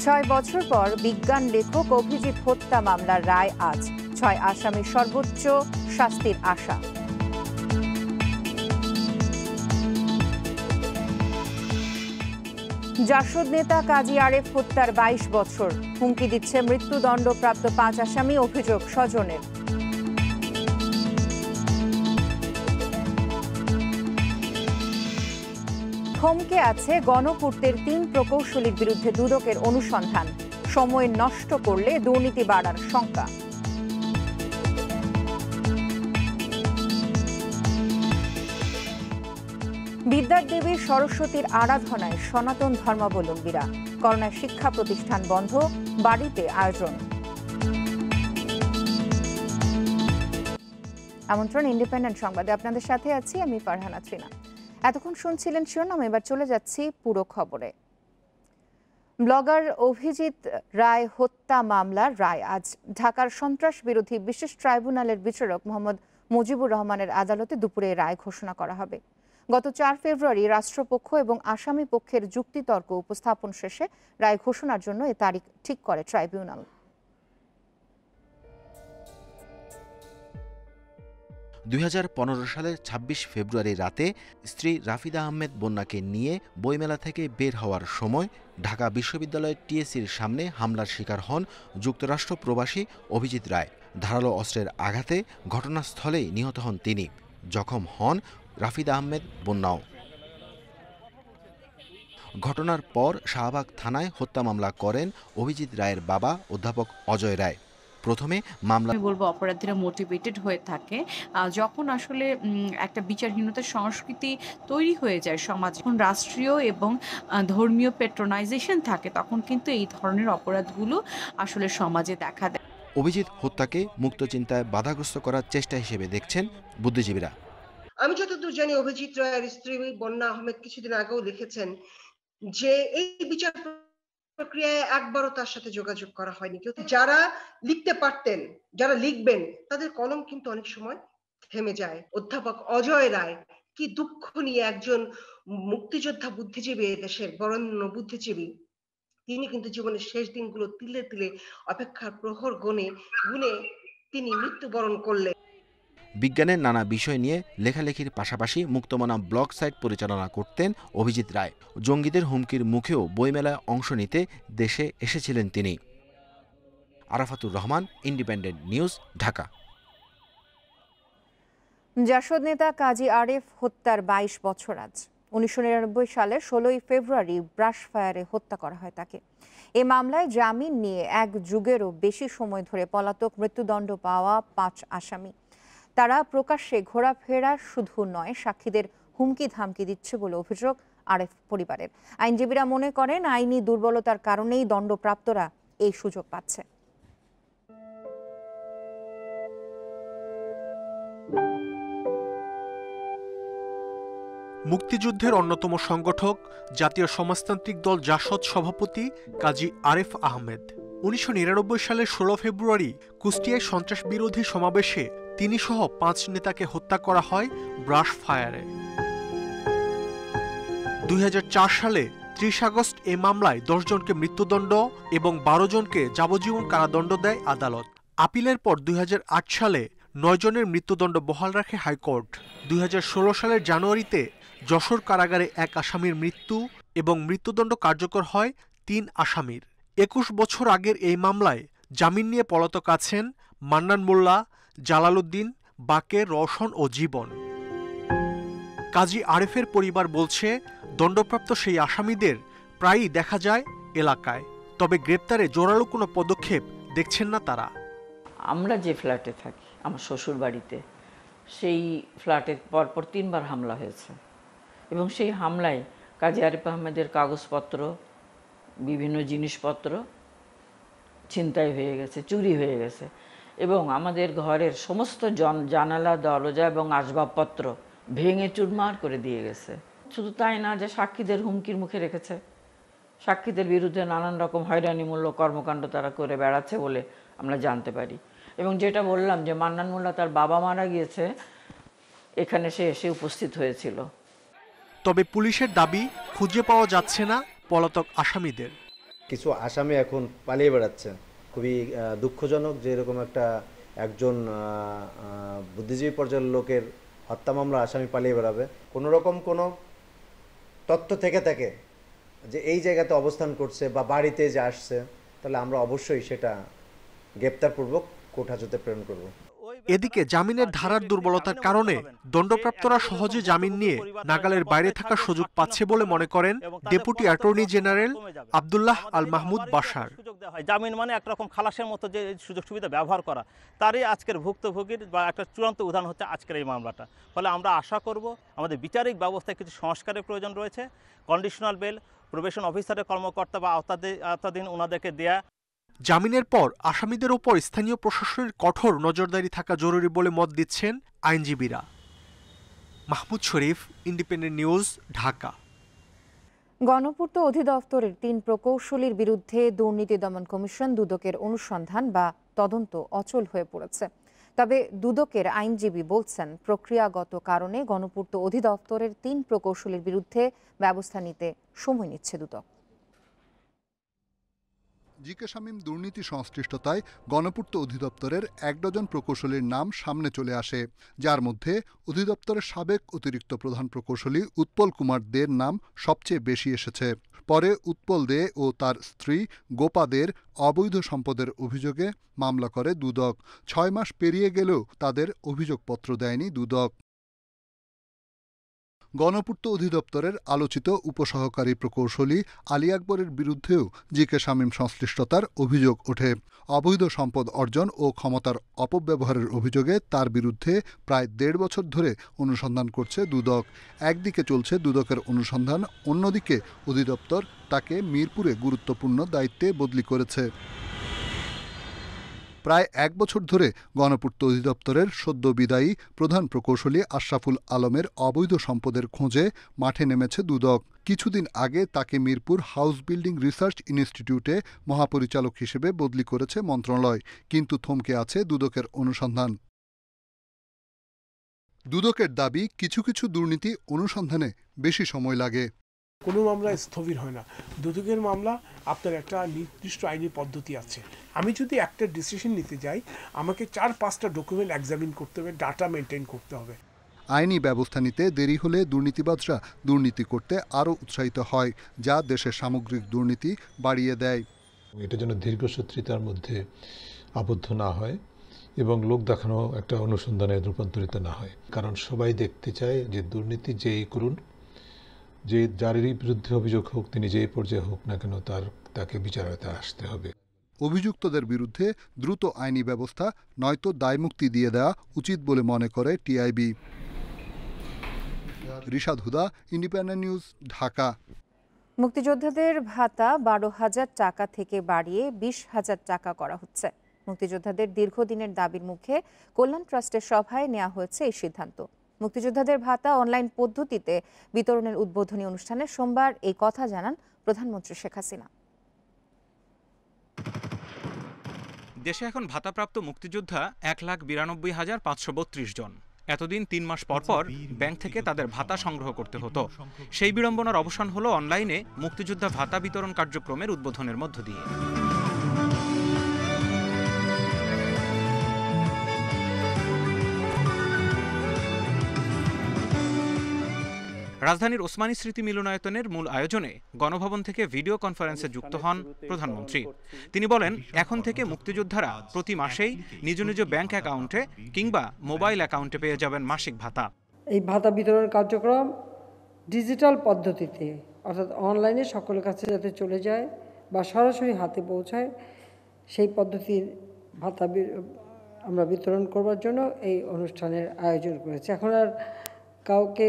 6 বছর পর বিজ্ঞান লেখক অভিজিৎ হত্যা মামলার রায় আজ। 6 আসামির সর্বোচ্চ শাস্তির আশা। জাসদ নেতা কাজী আরেফ হত্যার 22 বছর, হুমকি দিচ্ছে মৃত্যুদণ্ডপ্রাপ্ত 5 আসামি, অভিযোগ স্বজনের। থমকে আছে গণপূর্তের 3 প্রকৌশলীর বিরুদ্ধে দুদকের অনুসন্ধান, সময় নষ্ট করলে দুর্নীতি বাড়ার শঙ্কা। বিদ্যার দেবী সরস্বতীর আরাধনায় সনাতন ধর্মাবলম্বীরা, করোনায় শিক্ষা প্রতিষ্ঠান বন্ধ, বাড়িতে আয়োজন। আমন্ত্রণ ইন্ডিপেন্ডেন্ট সংবাদে, আপনাদের সাথে আছি আমি ফারহানা ত্রিনা। এতক্ষণ শুনছিলেন শিরোনাম, এবার চলে যাচ্ছি পুরো খবরে। ব্লগার অভিজিৎ রায় হত্যা মামলার রায় আজ। ঢাকার সন্ত্রাস বিরোধী বিশেষ ট্রাইব্যুনালের বিচারক মোহাম্মদ মুজিবুর রহমানের আদালতে দুপুরে রায় ঘোষণা করা হবে। গত 4 ফেব্রুয়ারি রাষ্ট্রপক্ষ এবং আসামি পক্ষের যুক্তিতর্ক উপস্থাপন শেষে রায় ঘোষণার জন্য এ তারিখ ঠিক করে ট্রাইব্যুনাল। 2015 সালের 26 ফেব্রুয়ারি রাতে স্ত্রী রাফিদা আহমেদ বন্যাকে নিয়ে বইমেলা থেকে বের হওয়ার সময় ঢাকা বিশ্ববিদ্যালয়ের টিএসসির সামনে হামলার শিকার হন যুক্তরাষ্ট্র প্রবাসী অভিজিৎ রায়। ধারালো অস্ত্রের আঘাতে ঘটনাস্থলেই নিহত হন তিনি। জখম হন রাফিদা আহমেদ বন্যাও। ঘটনার পর শাহবাগ থানায় হত্যা মামলা করেন অভিজিৎ রায়ের বাবা অধ্যাপক অজয় রায়। প্রথমে মামলা বলবো অপরাধীরা মোটিভেটেড হয়ে থাকে যখন আসলে একটা বিচারহীনতার সংস্কৃতি তৈরি হয়ে যায় সমাজ, যখন রাষ্ট্রীয় এবং ধর্মীয় পেট্রোনাইজেশন থাকে, তখন কিন্তু এই ধরনের অপরাধগুলো আসলে সমাজে দেখা দেয়। অভিজিৎ হত্যাকে মুক্ত চিন্তায় বাধাগ্রস্ত করার চেষ্টা হিসেবে দেখছেন বুদ্ধিজীবীরা। আমি যতদূর জানি অভিজিৎ রায়ের স্ত্রী বন্যা আহমেদ কিছুদিন আগেও লিখেছেন যে এই বিচার প্রক্রিয়ায় একবারও তার সাথে যোগাযোগ করা হয়নি। যারা লিখতে পারতেন, যারা লিখবেন, তাদের কলম কিন্তু অনেক সময় থেমে যায়। অধ্যাপক অজয় রায় কি দুঃখ নিয়ে, একজন মুক্তিযোদ্ধা বুদ্ধিজীবী, দেশের বরেণ্য বুদ্ধিজীবী, তিনি কিন্তু জীবনের শেষ দিনগুলো তিলে তিলে অপেক্ষার প্রহর গুনে তিনি মৃত্যুবরণ করলেন। বিজ্ঞানের নানা বিষয় নিয়ে লেখালেখির পাশাপাশি মুক্তমনা ব্লগ সাইট পরিচালনা করতেন অভিজিৎ রায়। জঙ্গিদের হুমকির মুখেও বইমেলায় অংশ নিতে দেশে এসেছিলেন তিনি। Arafatur Rahman, Independent News, Dhaka. জাসদ নেতা কাজী আরেফ হত্যার 22 বছর আজ। 1999 সালের 16 ফেব্রুয়ারি ব্রাশ ফায়ারে হত্যা করা হয় তাকে। এ মামলায় জামিন নিয়ে 1 যুগেরও বেশি সময় ধরে পলাতক, মৃত্যুদণ্ড পাওয়া 5 আসামি। তারা প্রকাশ্যে ঘোরাফেরা শুধু নয়, সাক্ষীদের হুমকি ধামকি দিচ্ছে বলে অভিযোগ আরেফ পরিবারের। আইনজীবীরা মনে করেন আইনি দুর্বলতার কারণেই দণ্ডপ্রাপ্তরা এই সুযোগ পাচ্ছে। মুক্তিযুদ্ধের অন্যতম সংগঠক জাতীয় সমাজতান্ত্রিক দল জাসদ সভাপতি কাজী আরেফ আহমেদ 1999 সালের 16 ফেব্রুয়ারি কুষ্টিয়ায় সন্ত্রাস বিরোধী সমাবেশে তিনি সহ 5 নেতাকে হত্যা করা হয় ব্রাশ ফায়ারে। 2004 সালে 30 আগস্ট এই মামলায় 10 জনকে মৃত্যুদণ্ড এবং 12 জনকে যাবজ্জীবন কারাদণ্ড দেয় আদালত। আপিলের পর 2008 সালে 9 জনের মৃত্যুদণ্ড বহাল রাখে হাইকোর্ট। 2016 সালের জানুয়ারিতে যশোর কারাগারে 1 আসামির মৃত্যু এবং মৃত্যুদণ্ড কার্যকর হয় 3 আসামির। 21 বছর আগের এই মামলায় জামিন নিয়ে পলাতক আছেন মান্নান মোল্লা, জালালউদ্দিন, বাকের, রওশন ও জীবন। কাজী আরেফের পরিবার বলছে, দণ্ডপ্রাপ্ত সেই আসামিদের প্রায়ই দেখা যায় এলাকায়, তবে গ্রেপ্তারে জোরালো কোনো পদক্ষেপ দেখছেন না তারা। আমরা যে ফ্ল্যাটে থাকি, আমার শ্বশুর বাড়িতে, সেই ফ্ল্যাটে পরপর 3 বার হামলা হয়েছে এবং সেই হামলায় কাজী আরেফ আহমেদের কাগজপত্র, বিভিন্ন জিনিসপত্র ছিনতাই হয়ে গেছে, চুরি হয়ে গেছে এবং আমাদের ঘরের সমস্ত জানালা, দরজা এবং আসবাবপত্র ভেঙে চুরমার করে দিয়ে গেছে। শুধু তাই না, যে সাক্ষীদের হুমকির মুখে রেখেছে, সাক্ষীদের বিরুদ্ধে নানান রকম হয়রানিমূলক কর্মকাণ্ড তারা করে বেড়াচ্ছে বলে আমরা জানতে পারি। এবং যেটা বললাম যে মান্নান মোল্লা তার বাবা মারা গিয়েছে, এখানে সে এসে উপস্থিত হয়েছিল। তবে পুলিশের দাবি খুঁজে পাওয়া যাচ্ছে না পলাতক আসামিদের। কিছু আসামি এখন পালিয়ে বেড়াচ্ছে, খুবই দুঃখজনক যে এরকম একজন বুদ্ধিজীবী পর্যায়ের লোকের হত্যা মামলা আসামি পালিয়ে বেড়াবে। কোনো রকম কোনো তথ্য থেকে থাকে যে এই জায়গাতে অবস্থান করছে বা বাড়িতে যে আসছে, তাহলে আমরা অবশ্যই সেটা গ্রেপ্তারপূর্বক কোর্ট হাজতে প্রেরণ করব। এদিকে জামিনের ধারার দুর্বলতার কারণে দণ্ডপ্রাপ্তরা সহজে জামিন নিয়ে নাগালের বাইরে থাকার সুযোগ পাচ্ছে বলে মনে করেন deputy attorney general Abdullah Al Mahmud Bashar. জামিন মানে একরকম খালাসের মতো যে সুযোগ সুবিধা ব্যবহার করা, তারই আজকের ভুক্তভোগীর বা একটা চূড়ান্ত উদাহরণ হচ্ছে আজকের এই মামলাটা। ফলে আমরা আশা করব আমাদের বিচারিক ব্যবস্থায় কিছু সংস্কারের প্রয়োজন রয়েছে। কন্ডিশনাল বেল, প্রবেশন অফিসারের কর্মকর্তা বা আওতাধীন ওনাদেরকে দেয়া। জামিনের পর আসামিদের ওপর স্থানীয় প্রশাসনের কঠোর নজরদারি থাকা জরুরি বলে মত দিচ্ছেন আইনজীবীরা। মাহমুদ শরীফ, ইন্ডিপেন্ডেন্ট নিউজ, ঢাকা। গণপূর্ত অধিদপ্তরের 3 প্রকৌশলীর বিরুদ্ধে দুর্নীতি দমন কমিশন দুদকের অনুসন্ধান বা তদন্ত অচল হয়ে পড়েছে। তবে দুদকের আইনজীবী বলছেন, প্রক্রিয়াগত কারণে গণপূর্ত অধিদপ্তরের 3 প্রকৌশলীর বিরুদ্ধে ব্যবস্থা নিতে সময় নিচ্ছে দুদক। জি.কে. শামীম দুর্নীতি সংশ্লিষ্টতায় গণপূর্ত অধিদপ্তরের 1 ডজন প্রকৌশলীর নাম সামনে চলে আসে, যার মধ্যে অধিদপ্তরের সাবেক অতিরিক্ত প্রধান প্রকৌশলী উৎপল কুমার দের নাম সবচেয়ে বেশি এসেছে। পরে উৎপল দে ও তার স্ত্রী গোপা দের অবৈধ সম্পদের অভিযোগে মামলা করে দুদক। 6 মাস পেরিয়ে গেলেও তাদের অভিযোগপত্র দেয়নি দুদক। গণপূর্ত অধিদপ্তরের আলোচিত উপসহকারী প্রকৌশলী আলী আকবরের বিরুদ্ধেও জি.কে. শামীম সংশ্লিষ্টতার অভিযোগ ওঠে। অবৈধ সম্পদ অর্জন ও ক্ষমতার অপব্যবহারের অভিযোগে তার বিরুদ্ধে প্রায় 1.5 বছর ধরে অনুসন্ধান করছে দুদক। একদিকে চলছে দুদকের অনুসন্ধান, অন্যদিকে অধিদপ্তর তাকে মিরপুরে গুরুত্বপূর্ণ দায়িত্বে বদলি করেছে। প্রায় 1 বছর ধরে গণপূর্ত অধিদপ্তরের সদ্য বিদায়ী প্রধান প্রকৌশলী আশরাফুল আলমের অবৈধ সম্পদের খোঁজে মাঠে নেমেছে দুদক। কিছুদিন আগে তাকে মিরপুর হাউস বিল্ডিং রিসার্চ ইনস্টিটিউটে মহাপরিচালক হিসেবে বদলি করেছে মন্ত্রণালয়, কিন্তু থমকে আছে দুদকের অনুসন্ধান। দুদকের দাবি, কিছু কিছু দুর্নীতি অনুসন্ধানে বেশি সময় লাগে। কোনো মামলা স্থবির হয় না। দুদকের মামলা আপনার একটা নির্দিষ্ট আইনি পদ্ধতি আছে। আমি যদি একটা ডিসিশন নিতে যাই, আমাকে 4-5টা ডকুমেন্ট এক্সামিন করতে হবে, ডাটা মেনটেন করতে হবে। আইনি ব্যবস্থা নিতে দেরি হলে দুর্নীতিবাজরা দুর্নীতি করতে আরও উৎসাহিত হয়, যা দেশের সামগ্রিক দুর্নীতি বাড়িয়ে দেয়। এটা যেন দীর্ঘসূত্রিতার মধ্যে আবদ্ধ না হয় এবং লোক দেখানো একটা অনুসন্ধানে রূপান্তরিত না হয়। কারণ সবাই দেখতে চায় যে দুর্নীতি যেই করুন, যে যারই বিরুদ্ধে অভিযোগ হোক, তিনি যেই পর্যায়ে হোক না কেন, তাকে বিচারালয়ে আসতে হবে। অভিযুক্তদের বিরুদ্ধে দ্রুত আইনি ব্যবস্থা নয়তো দায়মুক্তি দিয়ে দেওয়া উচিত বলে মনে করে টিআইবি। রিশাদ হুদা, ইন্ডিপেন্ডেন্ট নিউজ, ঢাকা। মুক্তিযোদ্ধাদের ভাতা 12,000 টাকা থেকে বাড়িয়ে 20,000 টাকা করা হচ্ছে। মুক্তিযোদ্ধাদের দীর্ঘদিনের দাবির মুখে কল্যাণ ট্রাস্টের সভায় নেওয়া হয়েছে এই সিদ্ধান্ত। মুক্তিযোদ্ধাদের ভাতা অনলাইন পদ্ধতিতে বিতরণের উদ্বোধনী অনুষ্ঠানে সোমবার এই কথা জানান প্রধানমন্ত্রী শেখ হাসিনা। দেশে এখন ভাতাপ্রাপ্ত মুক্তিযোদ্ধা 1,92,532 জন। এতদিন 3 মাস পর পর ব্যাংক থেকে তাদের ভাতা সংগ্রহ করতে হতো। সেই বিড়ম্বনার অবসান হলো অনলাইনে মুক্তিযোদ্ধা ভাতা বিতরণ কার্যক্রমের উদ্বোধনের মধ্য দিয়ে। রাজধানীর ওসমানী স্মৃতি মিলনায়তনের মূল আয়োজনে গণভবন থেকে ভিডিও কনফারেন্সে যুক্ত হন প্রধানমন্ত্রী। তিনি বলেন, এখন থেকে মুক্তিযোদ্ধারা প্রতি মাসেই নিজ নিজ ব্যাংক অ্যাকাউন্টে কিংবা মোবাইল অ্যাকাউন্টে পেয়ে যাবেন মাসিক ভাতা। এই ভাতা বিতরণ কার্যক্রম ডিজিটাল পদ্ধতিতে, অর্থাৎ অনলাইনে সকলের কাছে যাতে চলে যায় বা সরাসরি হাতে পৌঁছায়, সেই পদ্ধতির ভাতা আমরা বিতরণ করবার জন্য এই অনুষ্ঠানের আয়োজন করেছি। এখন আর কাউকে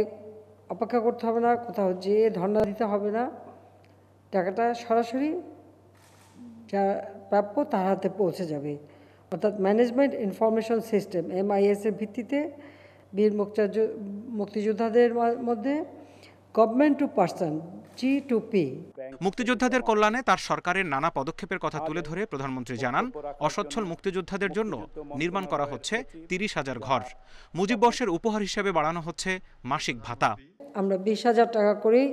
অপেক্ষা করতে হবে না, কোথাও যেয়ে ধর্ণা দিতে হবে না। টাকাটা সরাসরি যা প্রাপ্য তার হাতে পৌঁছে যাবে। অর্থাৎ ম্যানেজমেন্ট ইনফরমেশন সিস্টেম MIS এর ভিত্তিতে বীর মুক্তিযোদ্ধাদের মধ্যে গভর্নমেন্ট টু পার্সন G2P। মুক্তিযোদ্ধাদের কল্যাণে তার সরকারের নানা পদক্ষেপের কথা তুলে ধরে প্রধানমন্ত্রী জানান, অসচ্ছল মুক্তিযোদ্ধাদের জন্য নির্মাণ করা হচ্ছে 30,000 ঘর। মুজিব বর্ষের উপহার হিসেবে বাড়ানো হচ্ছে মাসিক ভাতা। আমরা 20,000 টাকা করেই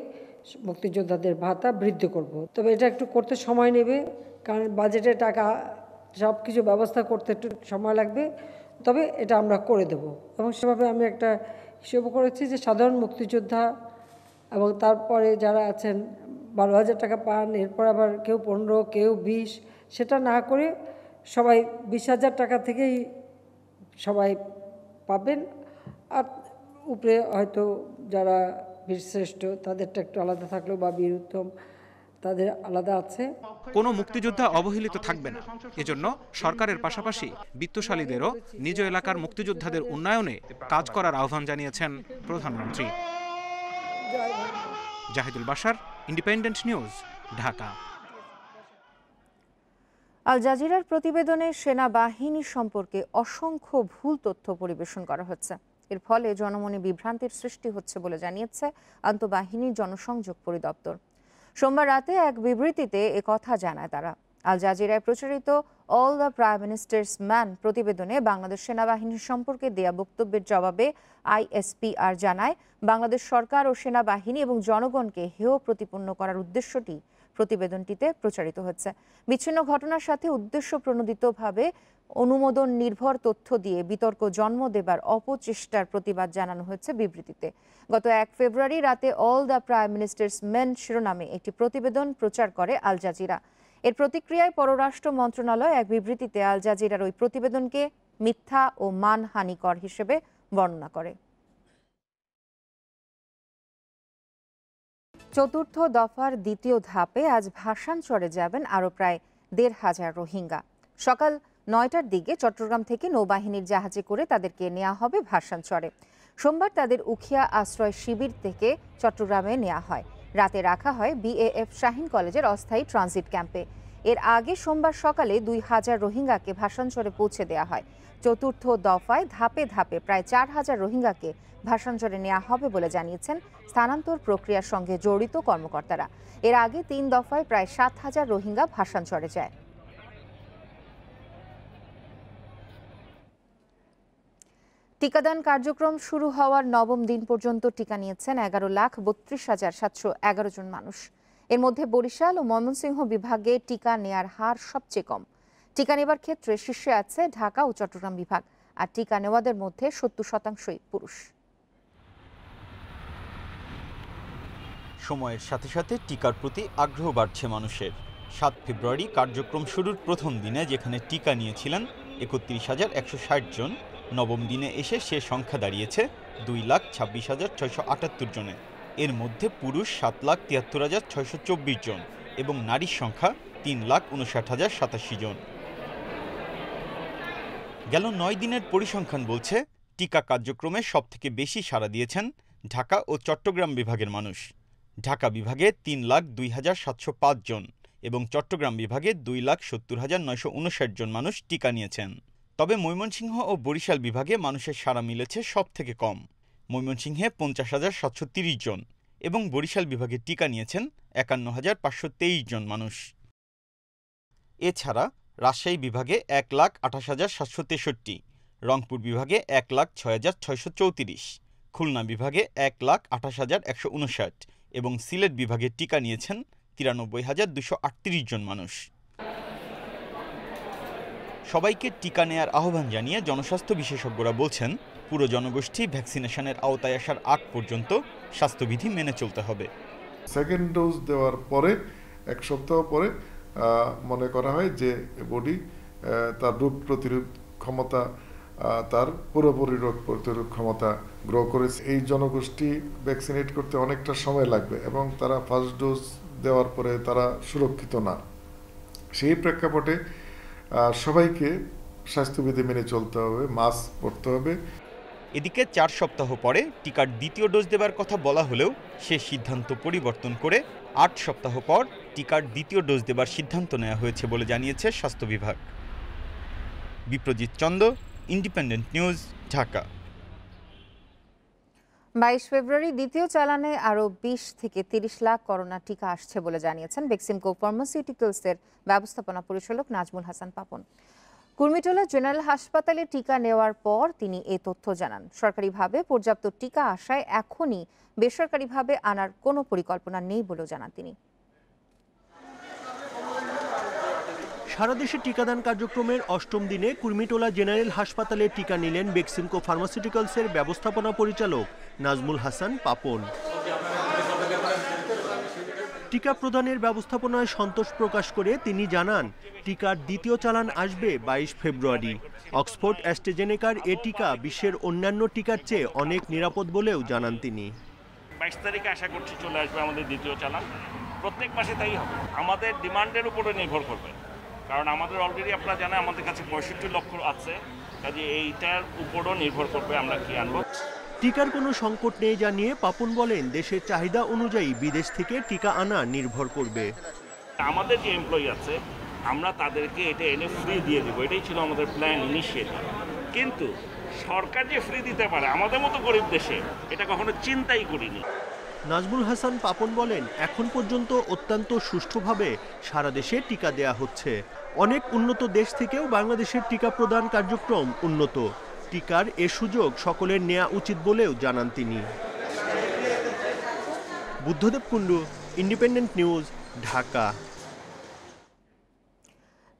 মুক্তিযোদ্ধাদের ভাতা বৃদ্ধি করব। তবে এটা একটু করতে সময় নেবে, কারণ বাজেটে টাকা সব কিছু ব্যবস্থা করতে একটু সময় লাগবে, তবে এটা আমরা করে দেব। এবং সেভাবে আমি একটা হিসেব করেছি যে সাধারণ মুক্তিযোদ্ধা এবং তারপরে যারা আছেন 12,000 টাকা পান, এরপর আবার কেউ 15, কেউ 20, সেটা না করে সবাই 20,000 টাকা থেকেই সবাই পাবেন। আর উপরে হয়তো যারা বীরশ্রেষ্ঠ তাদেরটা একটু আলাদা থাকলেও, বা বীর উত্তম তাদের আলাদা আছে। কোনো মুক্তিযোদ্ধা অবহেলিত থাকবে না। এজন্য সরকারের পাশাপাশি বিত্তশালীদেরও নিজ এলাকার মুক্তিযোদ্ধাদের উন্নয়নে কাজ করার আহ্বান জানিয়েছেন প্রধানমন্ত্রী। Zahidul Bashar, Independent News, Dhaka. আল জাজিরার প্রতিবেদনে সেনাবাহিনী সম্পর্কে অসংখ্য ভুল তথ্য পরিবেশন করা হচ্ছে। এর ফলে জনমনে বিভ্রান্তির সৃষ্টি হচ্ছে বলে জানিয়েছে আন্তঃবাহিনী জনসংযোগ পরিদপ্তর। সোমবার রাতে এক বিবৃতিতে একথা জানায় তারা। আল জাজিরায় প্রচারিত all the prime ministers man প্রতিবেদনে বাংলাদেশ সেনাবাহিনী সম্পর্কে দেয়া বক্তব্যের জবাবে ISPR জানায়, বাংলাদেশ সরকার ও সেনাবাহিনী এবং জনগণকে হেয় প্রতিপন্ন করার উদ্দেশ্যটি প্রতিবেদনটিতে প্রচারিত হচ্ছে। বিচ্ছিন্ন ঘটনার সাথে উদ্দেশ্য প্রণোদিতভাবে অনুমোদন নির্ভর তথ্য দিয়ে বিতর্ক জন্ম দেবার অপচেষ্টার প্রতিবাদ জানানো হয়েছে বিবৃতিতে। গত 1 ফেব্রুয়ারি রাতে all the prime ministers main শিরোনামে একটি প্রতিবেদন প্রচার করে আল জাজিরা। এর প্রতিক্রিয়ায় পররাষ্ট্র মন্ত্রণালয় এক বিবৃতিতে আল জাজিরার ওই প্রতিবেদনকে মিথ্যা ও মানহানিকর হিসেবে বর্ণনা করে। চতুর্থ দফার দ্বিতীয় ধাপে আজ ভাসানচরে যাবেন আরও প্রায় 1,500 রোহিঙ্গা। সকাল 9টার দিকে চট্টগ্রাম থেকে নৌবাহিনীর জাহাজে করে তাদেরকে নেওয়া হবে ভাসানচরে। সোমবার তাদের উখিয়া আশ্রয় শিবির থেকে চট্টগ্রামে নেওয়া হয়। রাতে রাখা হয় BAF শাহীন কলেজের অস্থায়ী ট্রানজিট ক্যাম্পে। এর আগে সোমবার সকালে 2,000 রোহিঙ্গাকে ভাসানচরে পৌঁছে দেওয়া হয়। চতুর্থ দফায় ধাপে ধাপে প্রায় 4,000 রোহিঙ্গাকে ভাসানচরে নেওয়া হবে বলে জানিয়েছেন স্থানান্তর প্রক্রিয়ার সঙ্গে জড়িত কর্মকর্তারা। এর আগে 3 দফায় প্রায় 7,000 রোহিঙ্গা ভাসানচরে যায়। টিকাদান কার্যক্রম শুরু হওয়ার 9ম দিন পর্যন্ত টিকা নিয়েছেন 11,32,711 জন মানুষ। এর মধ্যে বরিশাল ও ময়মনসিংহ বিভাগে টিকা নেয়ার হার সবচেয়ে কম। টিকা নেবার ক্ষেত্রে শীর্ষে আছে ঢাকা ও চট্টগ্রাম বিভাগ, আর টিকা নেওয়াদের মধ্যে 70% পুরুষ। সময়ের সাথে সাথে টিকার প্রতি আগ্রহ বাড়ছে মানুষের। 7 ফেব্রুয়ারি কার্যক্রম শুরুর প্রথম দিনে যেখানে টিকা নিয়েছিলেন 31,160 জন, 9ম দিনে এসে সে সংখ্যা দাঁড়িয়েছে 2,26,678 জনে। এর মধ্যে পুরুষ 7,73,624 জন এবং নারীর সংখ্যা 3,59,087 জন। গেল 9 দিনের পরিসংখ্যান বলছে টিকা কার্যক্রমে সবথেকে বেশি সাড়া দিয়েছেন ঢাকা ও চট্টগ্রাম বিভাগের মানুষ। ঢাকা বিভাগে 3,02,705 জন এবং চট্টগ্রাম বিভাগে 2,70,959 জন মানুষ টিকা নিয়েছেন। তবে ময়মনসিংহ ও বরিশাল বিভাগে মানুষের সাড়া মিলেছে সব থেকে কম। ময়মনসিংহে 50,730 জন এবং বরিশাল বিভাগে টিকা নিয়েছেন 51,523 জন মানুষ। এছাড়া রাজশাহী বিভাগে 1,28,763, রংপুর বিভাগে 1,06,634, খুলনা বিভাগে 1,28,159 এবং সিলেট বিভাগে টিকা নিয়েছেন 93,238 জন মানুষ। সবাইকে টিকা নেয়ার আহ্বান জানিয়ে জনস্বাস্থ্য বিশেষজ্ঞরা বলছেন, পুরো জনগোষ্ঠী ভ্যাকসিনেশনের আওতায় আসার আগ পর্যন্ত স্বাস্থ্যবিধি মেনে চলতে হবে। সেকেন্ড ডোজ দেওয়ার পরে 1 সপ্তাহ পরে মনে করা হয় যে বডি তার রোগ প্রতিরোধ ক্ষমতা, তার পুরোপুরি রোগ প্রতিরোধ ক্ষমতা গ্রো করেছে। এই জনগোষ্ঠী ভ্যাকসিনেট করতে অনেকটা সময় লাগবে এবং তারা ফার্স্ট ডোজ দেওয়ার পরে তারা সুরক্ষিত না। সেই প্রেক্ষাপটে সবাইকে স্বাস্থ্যবিধি মেনে চলতে হবে, মাস্ক পরতে হবে। এদিকে 4 সপ্তাহ পরে টিকার দ্বিতীয় ডোজ দেবার কথা বলা হলেও সে সিদ্ধান্ত পরিবর্তন করে 8 সপ্তাহ পর টিকার দ্বিতীয় ডোজ দেবার সিদ্ধান্ত নেওয়া হয়েছে বলে জানিয়েছে স্বাস্থ্য বিভাগ। Biprojit Chanda, Independent News, Dhaka. 22 ফেব্রুয়ারি দ্বিতীয় চালানে আরও 20 থেকে 30 লাখ করোনা টিকা আসছে বলে জানিয়েছেন বেক্সিমকো ফার্মাসিউটিক্যালসের ব্যবস্থাপনা পরিচালক নাজমুল হাসান পাপন। কুর্মিটোলা জেনারেল হাসপাতালে টিকা নেওয়ার পর তিনি এ তথ্য জানান। সরকারিভাবে পর্যাপ্ত টিকা আসায় এখনই বেসরকারিভাবে আনার কোনো পরিকল্পনা নেই বলেও জানান তিনি। সারা দেশে টিকাদান কার্যক্রমের ৮ম দিনে কুর্মিটোলা জেনারেল হাসপাতালে টিকা নিলেন বেক্সিমকো ফার্মাসিউটিক্যালসের ব্যবস্থাপনা পরিচালক নাজমুল হাসান পাপন। টিকা প্রদানের ব্যবস্থাপনায় সন্তোষ প্রকাশ করে তিনি জানান, টিকার দ্বিতীয় চালান আসবে ২২ ফেব্রুয়ারি। অক্সফোর্ড অ্যাস্ট্রাজেনেকার এ টিকা বিশ্বের অন্যান্য টিকার চেয়ে অনেক নিরাপদ বলেও জানান তিনি। ২২ তারিখে আশা করছি চলে আসবে আমাদের দ্বিতীয় চালান। প্রত্যেক মাসে তাই হবে, আমাদের ডিমান্ডের উপরে নির্ভর করবে, কারণ আমাদের অলরেডি আপনারা জানেন আমাদের কাছে ৬৫ লক্ষ আছে, কাজে এইটার উপরও নির্ভর করবে আমরা কি আনবো। টিকার কোনো সংকট নেই জানিয়ে পাপন বলেন, দেশের চাহিদা অনুযায়ী বিদেশ থেকে টিকা আনা নির্ভর করবে। আমাদের যে এমপ্লয়ি আছে আমরা তাদেরকে এটা এনে ফ্রি দিয়ে দিব, এটাই ছিল আমাদের প্ল্যান ইনিশিয়ালি। কিন্তু সরকার যে ফ্রি দিতে পারে আমাদের মতো গরিব দেশে, এটা কখনো চিন্তাই করিনি। নাজমুল হাসান পাপন বলেন, এখন পর্যন্ত অত্যন্ত সুষ্ঠুভাবে সারা দেশে টিকা দেয়া হচ্ছে। অনেক উন্নত দেশ থেকেও বাংলাদেশের টিকা প্রদান কার্যক্রম উন্নত। টিকার এ সুযোগ সকলের নেওয়া উচিত বলেও জানান তিনি। Buddhadeb Kundu, independent News, Dhaka.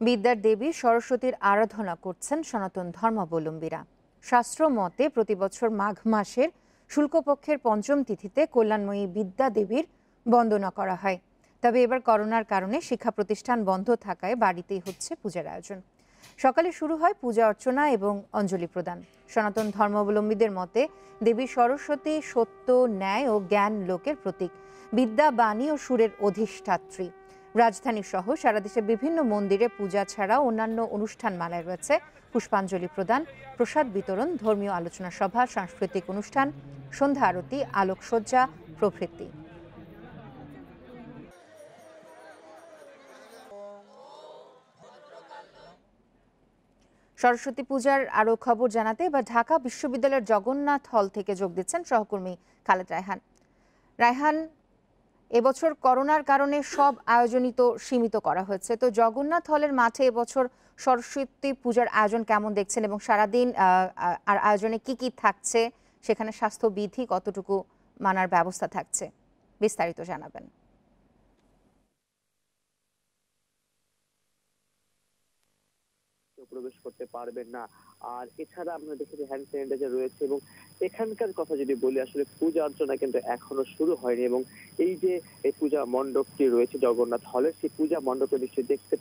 বিদ্যার দেবী সরস্বতীর আরাধনা করছেন সনাতন ধর্মাবলম্বীরা। শাস্ত্র মতে প্রতি বছর মাঘ মাসের শুল্কপক্ষের ৫ম তিথিতে কল্যাণময়ী বিদ্যা দেবীর বন্দনা করা হয়। তবে এবার করোনার কারণে শিক্ষা প্রতিষ্ঠান বন্ধ থাকায় বাড়িতেই হচ্ছে পূজার আয়োজন। সকালে শুরু হয় পূজা অর্চনা এবং অঞ্জলি প্রদান। সনাতন ধর্মাবলম্বীদের মতে দেবী সরস্বতী সত্য, ন্যায় ও জ্ঞান লোকের প্রতীক, বিদ্যা, বাণী ও সুরের অধিষ্ঠাত্রী। রাজধানী সহ সারা দেশে বিভিন্ন মন্দিরে পূজা ছাড়াও অন্যান্য অনুষ্ঠান মালায় রয়েছে পুষ্পাঞ্জলি প্রদান, প্রসাদ বিতরণ, ধর্মীয় আলোচনা সভা, সাংস্কৃতিক অনুষ্ঠান, সন্ধ্যা আরতি, আলোকসজ্জা প্রভৃতি। সরস্বতী পূজার আরো খবর জানাতে এবার ঢাকা বিশ্ববিদ্যালয়ের জগন্নাথ হল থেকে যোগ দিচ্ছেন সহকর্মী খালেদ রায়হান। রায়হান, এবছর করোনার কারণে সব আয়োজনই তো সীমিত করা হয়েছে, তো জগন্নাথ হলের মাঠে এবছর সরস্বতী পূজার আয়োজন কেমন দেখছেন এবং সারাদিন আর আয়োজনে কি কি থাকছে, সেখানে স্বাস্থ্যবিধি কতটুকু মানার ব্যবস্থা থাকছে, বিস্তারিত জানাবেন। প্রবেশ করতে পারবেন না। আর এছাড়া আমরা দেখেছি হ্যান্ড স্যানিটাইজার রয়েছে। এবং এখানকার কথা যদি বলি, আসলে পূজা অর্চনা কিন্তু এখনো শুরু হয়নি। এবং এই যে এই পূজা মণ্ডপটি রয়েছে জগন্নাথ হলের, সেই পূজা মণ্ডপে নিশ্চয়ই দেখতে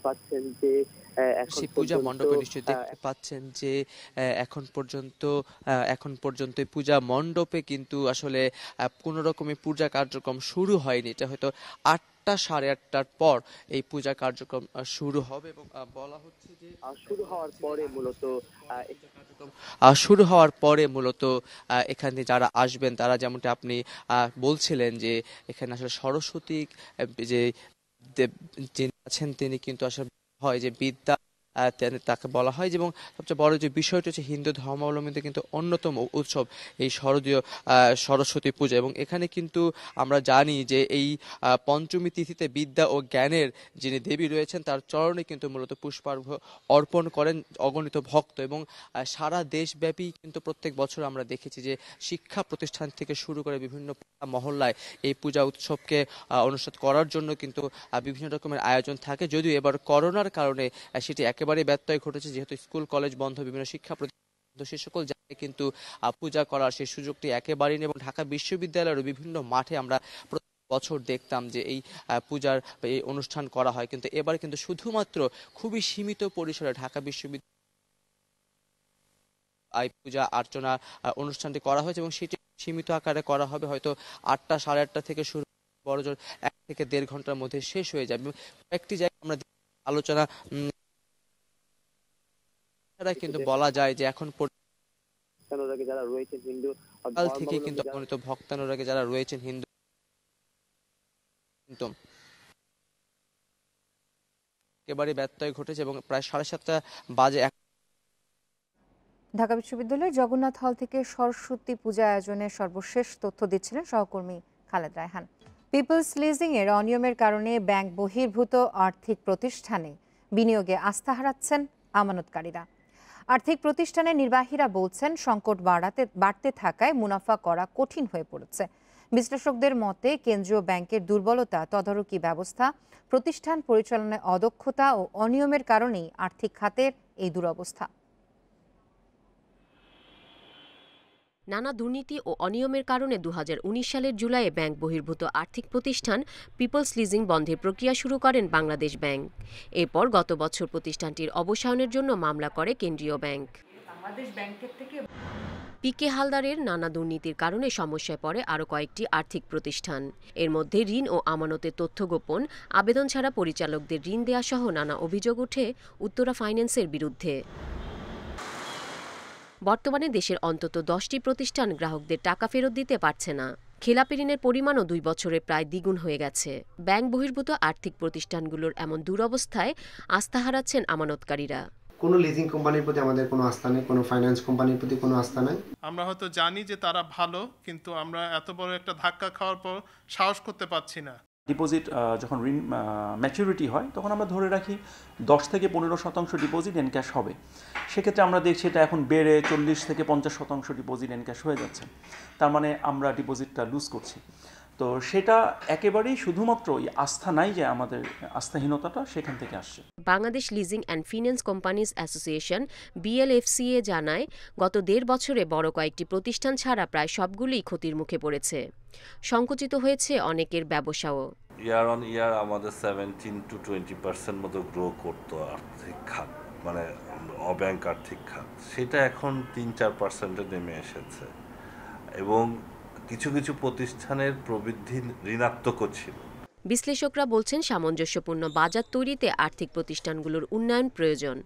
পাচ্ছেন যে এখন পর্যন্ত পূজা মণ্ডপে কিন্তু আসলে কোনো রকমের পূজা কার্যক্রম শুরু হয়নি। এটা হয়তো ৮টা সাড়ে ৮টার পর এই পূজা কার্যক্রম শুরু হবে এবং বলা হচ্ছে যে শুরু হওয়ার পরে মূলত এখানে যারা আসবেন তারা, যেমনটা আপনি বলছিলেন যে এখানে আসলে সরস্বতী যে যিনি আছেন তিনি কিন্তু আসলে হয় যে বিদ্যা তাকে বলা হয়। এবং সবচেয়ে বড় যে বিষয়টি হচ্ছে হিন্দু ধর্মাবলম্বীদের কিন্তু অন্যতম উৎসব এই শারদীয় সরস্বতী পূজা। এবং এখানে কিন্তু আমরা জানি যে এই পঞ্চমী তিথিতে বিদ্যা ও জ্ঞানের যিনি দেবী রয়েছেন তার চরণে কিন্তু মূলত পুষ্পার্ঘ্য অর্পণ করেন অগণিত ভক্ত। এবং সারা দেশব্যাপী কিন্তু প্রত্যেক বছর আমরা দেখেছি যে শিক্ষা প্রতিষ্ঠান থেকে শুরু করে বিভিন্ন মহল্লায় এই পূজা উৎসবকে অনুষ্ঠান করার জন্য কিন্তু বিভিন্ন রকমের আয়োজন থাকে। যদিও এবার করোনার কারণে সেটি একেবারে ব্যত্যয় ঘটেছে, যেহেতু স্কুল কলেজ বন্ধ, বিভিন্ন শিক্ষা প্রতিষ্ঠান, সে সকল জায়গায় কিন্তু পূজা করার সেই সুযোগটি একেবারেই নেই। এবং ঢাকা বিশ্ববিদ্যালয়ের বিভিন্ন মাঠে আমরা প্রত্যেক বছর দেখতাম যে এই পূজার এই অনুষ্ঠান করা হয়, কিন্তু এবার কিন্তু শুধুমাত্র খুবই সীমিত পরিসরে ঢাকা বিশ্ববিদ্যালয় পূজা অর্চনা অনুষ্ঠানটি করা হয়েছে। এবং সেটি সীমিত আকারে করা হবে, হয়তো ৮টা সাড়ে ৮টা থেকে শুরু, বড় জোর ১ থেকে ১.৫ ঘন্টার মধ্যে শেষ হয়ে যাবে। একটি জায়গায় আমরা আলোচনা কিন্তু বলা যায় যে এখন যারা রয়েছেন হিন্দু থেকে কিন্তু অগণিত ভক্তানুরাগী যারা রয়েছেন হিন্দু একেবারে ব্যত্যয় ঘটেছে এবং প্রায় ৭:৩০ বাজে। ঢাকা বিশ্ববিদ্যালয়ের জগন্নাথ হল থেকে সরস্বতী পূজা আয়োজনের সর্বশেষ তথ্য দিচ্ছিলেন সহকর্মী খালেদ রায়হান। পিপলস লিজিং এর অনিয়মের কারণে ব্যাংক বহির্ভূত আর্থিক প্রতিষ্ঠানে বিনিয়োগে আস্থা হারাচ্ছেন আমানতকারীরা। আর্থিক প্রতিষ্ঠানের নির্বাহীরা বলছেন সংকট বাড়তে থাকায় মুনাফা করা কঠিন হয়ে পড়েছে। বিশ্লেষকদের মতে কেন্দ্রীয় ব্যাংকের দুর্বলতা, তদারকি ব্যবস্থা, প্রতিষ্ঠান পরিচালনায় অদক্ষতা ও অনিয়মের কারণেই আর্থিক খাতের এই দুরবস্থা। নানা দুর্নীতি ও অনিয়মের কারণে 2019 সালের জুলাইয়ে ব্যাংক বহির্ভূত আর্থিক প্রতিষ্ঠান পিপলস লিজিং বন্ধের প্রক্রিয়া শুরু করেন বাংলাদেশ ব্যাংক। এরপর গত বছর প্রতিষ্ঠানটির অবসায়নের জন্য মামলা করে কেন্দ্রীয় ব্যাংক। পিকে হালদারের নানা দুর্নীতির কারণে সমস্যায় পড়ে আরও কয়েকটি আর্থিক প্রতিষ্ঠান। এর মধ্যে ঋণ ও আমানতের তথ্য গোপন, আবেদন ছাড়া পরিচালকদের ঋণ দেয়া সহ নানা অভিযোগ ওঠে উত্তরা ফাইন্যান্সের বিরুদ্ধে। বর্তমানে দেশের অন্তত 10টি প্রতিষ্ঠান গ্রাহকদের টাকা ফেরত দিতে পারছে না। খেলাপি ঋণের পরিমাণও 2 বছরে প্রায় দ্বিগুণ হয়ে গেছে। ব্যাংক বহির্ভূত আর্থিক প্রতিষ্ঠানগুলোর এমন দুরবস্থায় আস্থা হারাচ্ছেন আমানতকারীরা। কোনো লিজিং কোম্পানির প্রতি আমাদের কোনো আস্থা নেই, কোনো ফাইন্যান্স কোম্পানির প্রতি কোনো আস্থা নেই। আমরা হয়তো জানি যে তারা ভালো, কিন্তু আমরা এত বড় একটা ধাক্কা খাওয়ার পর সাহস করতে পারছি না। ডিপোজিট যখন ঋণ ম্যাচুরিটি হয় তখন আমরা ধরে রাখি 10 থেকে 15% ডিপোজিট এনক্যাশ হবে। সেক্ষেত্রে আমরা দেখছি এটা এখন বেড়ে 40 থেকে 50% ডিপোজিট এনক্যাশ হয়ে যাচ্ছে। তার মানে আমরা ডিপোজিটটা লুজ করছি। তো সেটা একেবারেই শুধুমাত্র আস্থা নাই, যে আমাদের আস্থাহীনতাটা সেখান থেকে আসছে। Bangladesh leasing and finance companies association BLFCA জানায় গত 1.5 বছরে বড় কয়েকটি প্রতিষ্ঠান ছাড়া প্রায় সবগুলোই ক্ষতির মুখে পড়েছে। সংকুচিত হয়েছে অনেকের ব্যবসাও। ইয়ার অন ইয়ার আমাদের 17 to 20% মতো গ্রো করতো আর্থিক খাত, মানে অব্যাংক আর্থিক খাত। সেটা এখন 3-4% নেমে এসেছে এবং কিছু কিছু প্রতিষ্ঠানের প্রবৃদ্ধি ঋণাত্মকও ছিল। বিশ্লেষকরা বলছেন সামঞ্জস্যপূর্ণ বাজার তৈরিতে আর্থিক প্রতিষ্ঠানগুলোর উন্নয়ন প্রয়োজন।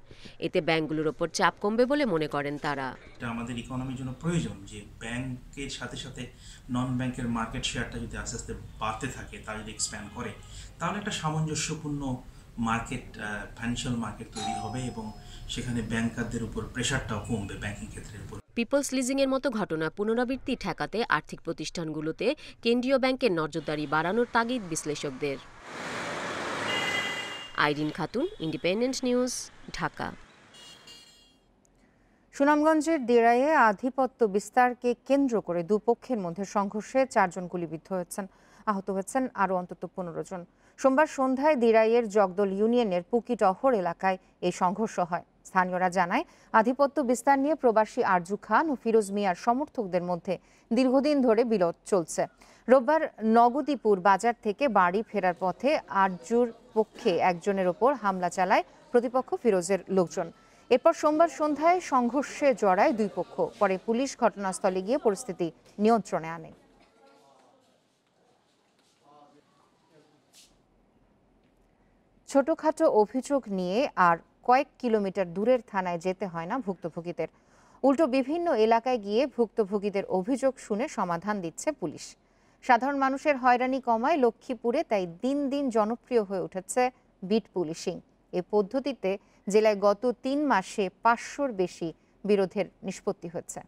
এতে ব্যাংকগুলোর ওপর চাপ কমবে বলে মনে করেন তারা। এটা আমাদের ইকোনমির জন্য প্রয়োজন যে ব্যাংকের সাথে সাথে নন ব্যাংকের মার্কেট শেয়ারটা যদি আস্তে আস্তে বাড়তে থাকে, তারা যদি এক্সপ্যান্ড করে, তাহলে একটা সামঞ্জস্যপূর্ণ মার্কেট, ফাইন্যান্সিয়াল মার্কেট তৈরি হবে এবং সেখানে ব্যাংকারদের উপর প্রেশারটাও কমবে ব্যাংকিং ক্ষেত্রের উপর। পিপলস লিজিং এর মতো ঘটনা পুনরাবৃত্তি ঠেকাতে আর্থিক প্রতিষ্ঠানগুলোতে কেন্দ্রীয় ব্যাংকের নজরদারি বাড়ানোর তাগিদ বিশ্লেষকদের। Irin Khatun, Independent News, Dhaka. সুনামগঞ্জের দিরাইয়ে আধিপত্য বিস্তারকে কেন্দ্র করে দুপক্ষের মধ্যে সংঘর্ষে 4 জন গুলিবিদ্ধ হয়েছেন, আহত হয়েছেন আরও অন্তত 15 জন। সোমবার সন্ধ্যায় দিরাইয়ের জগদল ইউনিয়নের পুকিটহর এলাকায় এই সংঘর্ষ হয়। স্থানীয়রা জানায় আধিপত্য বিস্তার নিয়ে প্রবাসী আরজু খান ও ফিরোজ মিয়ার সমর্থকদের মধ্যে দীর্ঘদিন ধরে বিরোধ চলছে। রোববার নগদীপুর বাজার থেকে বাড়ি ফেরার পথে আরজুর পক্ষে একজনের ওপর হামলা চালায় প্রতিপক্ষ ফিরোজের লোকজন। এরপর সোমবার সন্ধ্যায় সংঘর্ষে জড়ায় 2 পক্ষ। পরে পুলিশ ঘটনাস্থলে গিয়ে পরিস্থিতি নিয়ন্ত্রণে আনে। ছোটখাটো অভিযোগ নিয়ে আর কয়েক কিলোমিটার দূরের থানায় যেতে হয় না ভুক্তভোগীদের। উল্টো বিভিন্ন এলাকায় গিয়ে ভুক্তভোগীদের অভিযোগ শুনে সমাধান দিচ্ছে পুলিশ। সাধারণ মানুষের হয়রানি কমায় লক্ষ্মীপুরে তাই দিন দিন জনপ্রিয় হয়ে উঠেছে বিট পুলিশিং। এ পদ্ধতিতে জেলায় গত 3 মাসে 500-র বেশি বিরোধের নিষ্পত্তি হয়েছে।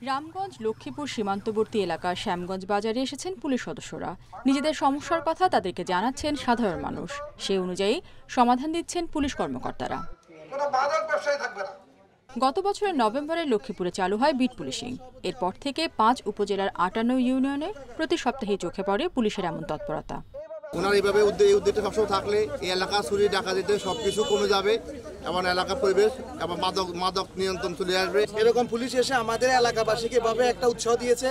রামগঞ্জ লক্ষ্মীপুর সীমান্তবর্তী এলাকার শ্যামগঞ্জ বাজারে এসেছেন পুলিশ সদস্যরা। নিজেদের সমস্যার কথা তাদেরকে জানাচ্ছেন সাধারণ মানুষ। সে অনুযায়ী সমাধান দিচ্ছেন পুলিশ কর্মকর্তারা। গত বছরের নভেম্বরে লক্ষ্মীপুরে চালু হয় বিট পুলিশিং। এরপর থেকে 5 উপজেলার 58 ইউনিয়নে প্রতি সপ্তাহে চোখে পড়ে পুলিশের এমন তৎপরতা। ওনার এইভাবে উদ্যোগটা সবসময় থাকলে এই এলাকা চুরি ডাকাতিতে সবকিছু কমে যাবে এবং এলাকার পরিবেশ এবং মাদক নিয়ন্ত্রণ চলে আসবে। এরকম পুলিশ এসে আমাদের এলাকাবাসীকে এভাবে একটা উৎসাহ দিয়েছে।